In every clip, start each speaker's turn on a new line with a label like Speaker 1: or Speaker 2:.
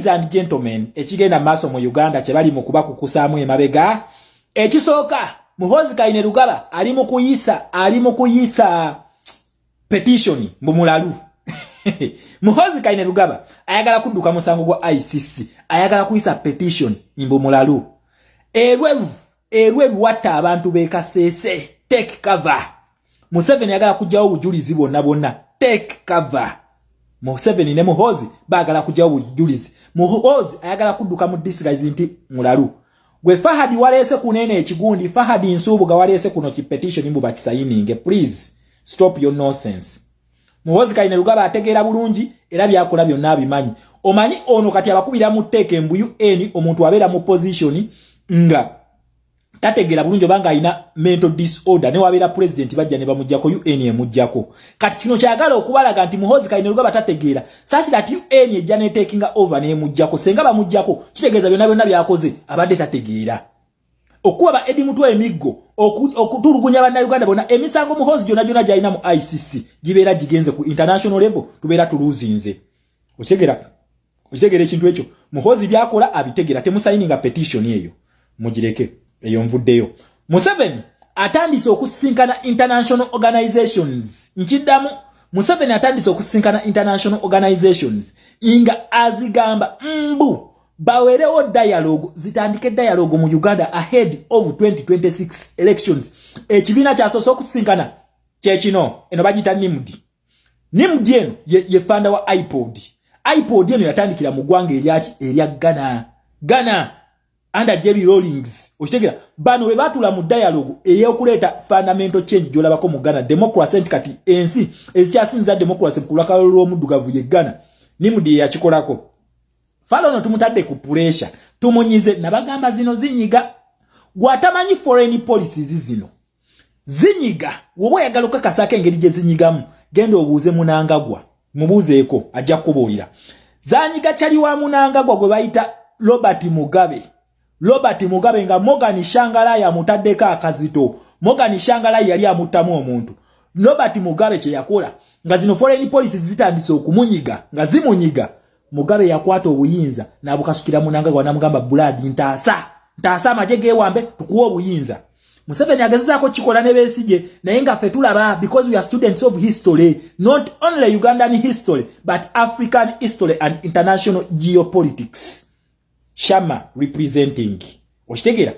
Speaker 1: Ladies and gentlemen, ekigenda maaso mu Uganda kye bali mu kuba kukusaamu emabega. Ekisooka Muhoozi Kainerugaba ali mu kuyisa petition mu Mulalu. Muhoozi Kainerugaba ayagala kudduka musango gwa ICC, ayagala kuyisa petition mu Mulalu. Erweru watta abantu beekasese. Take cover. Museveni ayagala kujjawo bujulizi bonna. Take cover. Museveni ne Muhoozi baagala kujjawo bujulizi. Muhoozi ayagala kudduka mu disguise nti Mulalu. Gwe Fahadi waleese kunene ekigundi, Fahadi Nsubuga waleese kuno ki petition mbu bakisayininge. Please stop your nonsense. Muhoozi Kainerugaba ategeera bulungi era byakola byonna abimanyi. Omanyi ono kati abakubira mu teke mbu UN omuntu abeera mu position nga tategeera bulungi obanga alina mental disorder ne wabeera president bajja ne bamujjako UN emujjako. Kati kino kyagala okubalaga nti Muhoozi Kainerugaba tategeera such that UN ejja ne taking over ne emujjako senga bamujjako kitegeeza byonna byakoze abadde tategeera. Okuba ba Edi Mutwe emiggo okutulugunya bannayuganda bonna emisango Muhoozi gyonna gyalina mu ICC gibeera gigenze ku international level tubeera tuluzinze. Okitegera ekintu ekyo Muhoozi byakola abitegeera temusayininga petition eyo mugireke eyo nvuddeyo. Museveni atandise okusinkana international organizations. Nkiddamu Museveni atandise okusinkana international organizations inga azigamba mbu bawerewo dialogue, zitandike dialogue mu Uganda ahead of 2026 elections. Ekibiina kyasoose okusinkana kyekino eno bagita NIMD eno ye fanda wa iPod eno yatandikira mu ggwanga erya Ghana under Jerry Rawlings. Okitegera bano we batula mu dialogue eyokuleeta fundamental change gyolabako mu Ghana, democracy kati ensi ezikyasinza democracy ku lwakalo lw'omuddugavu ye Ghana. NIMD yakikolako. Falono tumutadde ku pressure tumunyize nabagamba zino zinyiga gwatamanyi foreign policies zino zinyiga wowe oyagala okakasako engeri gye zinyigamu genda obuuze Munangagwa mubuuzeeko ajja kukubuulira. Zanyiga kyali wa Munangagwa gwe bayita Robert Mugabe nga Morgan Shangalaya amutaddeko akazito. Morgan Shangalaya yali amuttamu omuntu. Robert Mugabe kye yakola nga zino foreign policies zitandise okumunyiga nga zimunyiga, Mugabe yakwata obuyinza n'abukasukira Munangagwa n'amugamba blood ntaasa amagye geewambe tukuwa obuyinza. Museveni agezaako kikola ne Besigye naye nga ffe tulaba because we are students of history, not only Ugandan history but African history and international geopolitics. Shama representing. Okitegera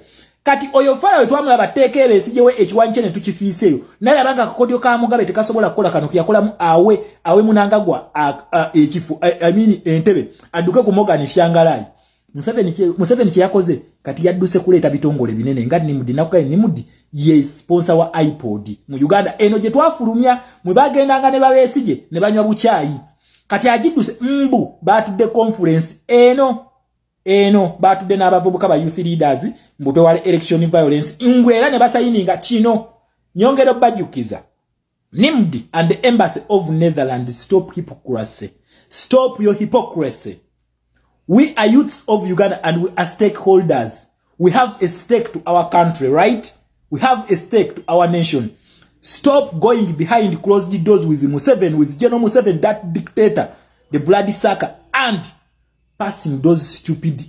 Speaker 1: kati oyo fala we twamulaba teekera Besigye we ekiwanyi ne tukifiiseyo naye abanga akakodyo ka Mugabe tekasobola kukola kano kuyakolamu awe Munangagwa ekifu entebe adduke ku Morgan Shangalaya. Museveni kye yakoze kati yadduse kuleeta bitongole binene nga NIMD ye sponsor wa iPod mu Uganda eno gye twafulumya mwe bagendanga ne Besigye ne banywa buchaayi kati agidduse mbu batudde conference eno batudde n'abavubuka ba youth leaders mbutwe wale election violence ngwera ne basayininga kino nyongero bajukiza. NIMD and the Embassy of Netherlands stop hypocrisy. Stop your hypocrisy. We are youths of Uganda and we are stakeholders. We have a stake to our country, right? We have a stake to our nation. Stop going behind closed doors with Museveni, with General Museveni, that dictator, the bloody sucker, and passing those stupid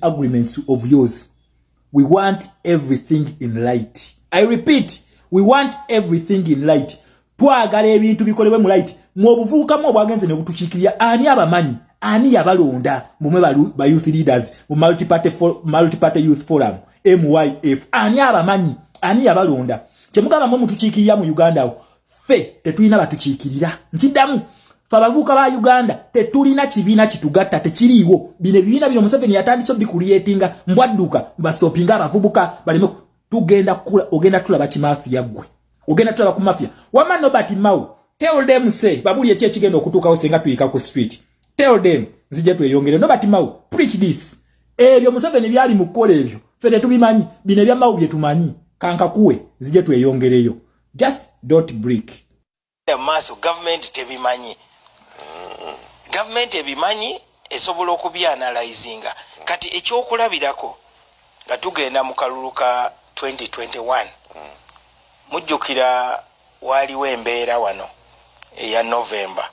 Speaker 1: agreements of yours. We want everything in light. I repeat, we want everything in light. Twagala ebintu bikolebwe mu light. Mwobuvuka mwo bwagenze ne butuchikirya ani abamanyi, ani yabalonda mumwe ba youth leaders, mu multi-party youth forum, MYF, ani abamanyi, ani yabalonda. Kyemugamba mwe mutuchikirya mu Uganda fe tetulina batuchikirira. Nkiddamu fabavuka ba Uganda tetulina kibiina kitugatta tekiriiwo. Bino ebibiina bino Museveni yatandise bikuliyetinga mbwadduka bastopinga abavubuka baleme tugenda kula ogenda tulaba kimafia gwe. Ogenda tulaba ku mafia. Wama Nobati Mau tell them say babuli eche kigenda okutuukawo senga tuyika ku street. Tell them nzije tweyongere. Nobati Mau preach this. Ebyo Museveni byali mu kola ebyo. Fete tubimanyi bino bya Mau bye tumanyi. Kanka kuwe nzije tweyongereyo. Just don't break.
Speaker 2: Maso government tebimanyi. Government ebimanyi esobola okubyanalyzinga kati ekyokulabirako nga tugenda mu kalulu ka 2021 mujjukira waliwo embeera wano eya November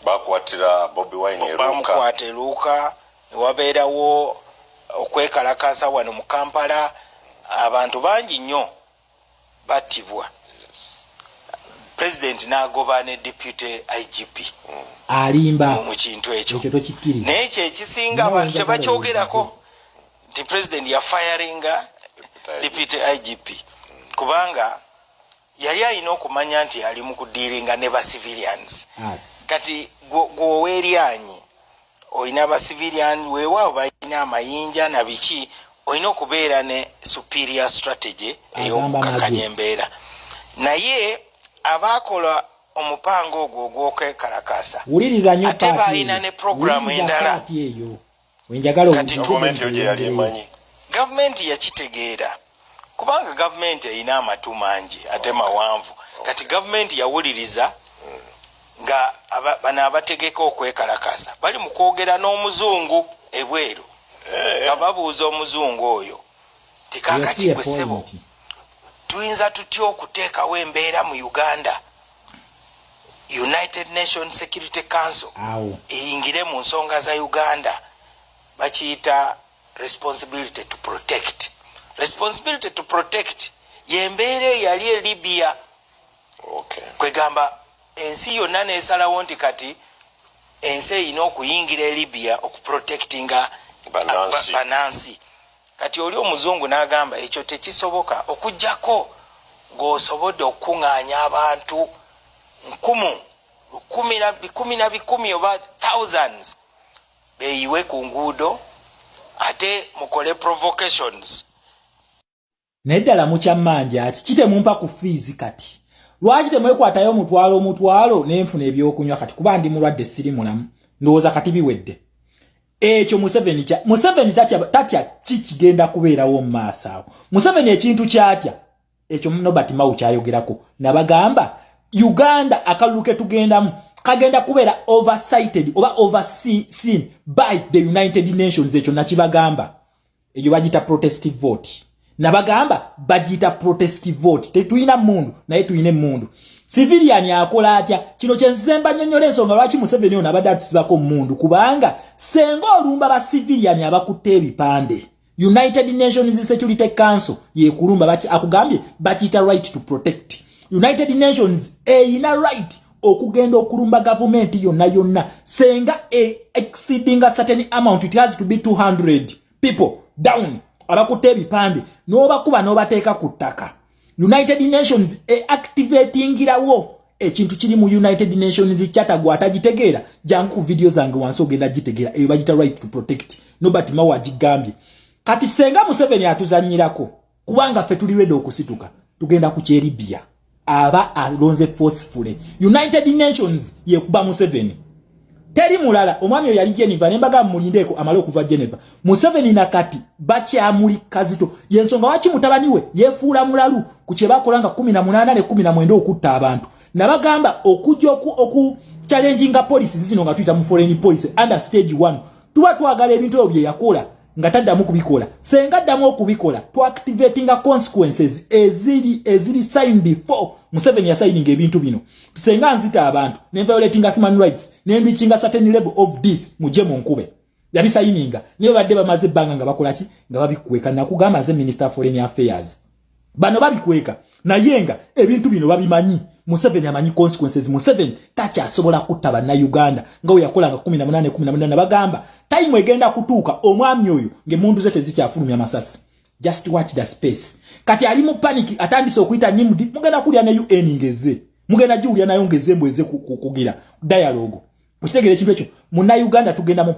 Speaker 3: bakwatira Bobi Wine eruka
Speaker 2: bamukwata eruka wabeerawo okwekalakasa wano mu Kampala abantu bangi nnyo battibwa. President n'agoba ne deputy IGP
Speaker 1: alimba
Speaker 2: mu kintu ekyo
Speaker 1: tokikkiriza
Speaker 2: naye kye kisinga abantu tebakyogerako nti president ya firinga deputy IGP kubanga yali alina okumanya nti ali mu kudiiringa ne ba civilians. Kati gwoweeryanyi olina ba civilian weewaawo balina amayinja na biki olina okubeera ne superior strategy ey'okukakanya embeera. Naye abakola omupango ogwo ogw'okwekalakasa ate balina ne programu endala kati gavumenti yakitegeera kubanga gavumenti erina amatu mangi ate mawanvu. Kati gavumenti yawuliriza nga bano abategeka okwekalakasa bali mu kwogera n'omuzungu ebweru nga babuuza omuzungu oyo tikakati gwe ssebo tuyinza tutya okuteekawo embeera mu Uganda United Nations Security Council eyingire mu nsonga za Uganda bakiyita responsibility to protect. Responsibility to protect yembeera yali e Libya. Kwegamba ensi yonna n'esalawo nti kati ensi erina okuyingira e Libya okuprotectinga Banansi. Kati oli omuzungu n'agamba ekyo tekisoboka okujjako ng'osobodde okuŋŋaanya abantu bikumi oba thousands beeyiwe ku nguudo ate mukole provocations.
Speaker 1: Neddala mukyamanja kitemumpa ku fees kati. Lwaki temwekwatayo omutwalo n'enfuna ebyokunywa kati kuba ndi mulwadde siri mulamu ndowooza kati biwedde. Ekyo Museveni tatya kikigenda kubeerawo mu maaso awo. Museveni ekintu kyatya ekyo Nobert Mao kyayogerako nabagamba Uganda akalulu ke tugendamu kagenda kubeera oversighted oba overseen by the United Nations. Ekyo nakibagamba ekyo bagita protestive vote nabagamba bagita protestive vote. Tetuyina mundu naye tuyine mundu civilian akola atya kino kyenzemba nnyonnyola ensonga lwaki Museveni ono abadde atusibako mundu kubanga senga olumba ba civilian abakutte ebipande United Nations Security Council yekulumba akugambye bakiyita right to protect. United Nations eyina right okugenda okulumba government yonna senga exceeding a certain amount. It has to be 200 people down abakutte ebipande n'obakuba n'obateeka ku ttaka. United Nations activatingirawo ekintu kiri mu United Nations charter gwatagitegeera jangu video zange wansi ogenda gitegeera eyo bagita right to protect. Nobert Mao agigambye kati senga Museveni atuzanyirako kubanga ffe tuli ready okusituka tugenda ku Libya aba alonze forcefully. United Nations yekuba Museveni teri mulala omwami oyo yali Geneva nembaga mulindeeko amale okuva Geneva. Museveni nakati bakyamuli kazito yensonga waki mutabaniwe yefuula mulalu ku kye bakolanga 18 ne 19 okutta abantu nabagamba okujja oku challenging policy zino nga tuyita mu foreign policy under stage 1 tuba twagala ebintu ebyo bye yakola nga taddamu kubikola senga ddamu okubikola to activating consequences eziri signed for. Museveni ya signing ebintu bino senga nzita abantu ne violating human rights ne reaching a certain level of this muje mu nkube yabi signinga ne badde bamaze banga nga bakolaki nga babikweka nakugamba ze minister foreign affairs bano babikweka nayenga ebintu bino babimanyi. Museveni amanyi consequences. Museveni tacha asobola kutaba na Uganda nga yakolanga 18 nabagamba time egenda kutuuka omwami oyo ngemundu zete zikyafulumya masasi. Just watch the space. Kati ali mu panic atandise okuyita nimudi mugenda kulya ne UN ngeze mugenda jiulya nayo ngeze mbweze kugira dialogue. Mukitegere kintu ekyo munna Uganda tugenda mu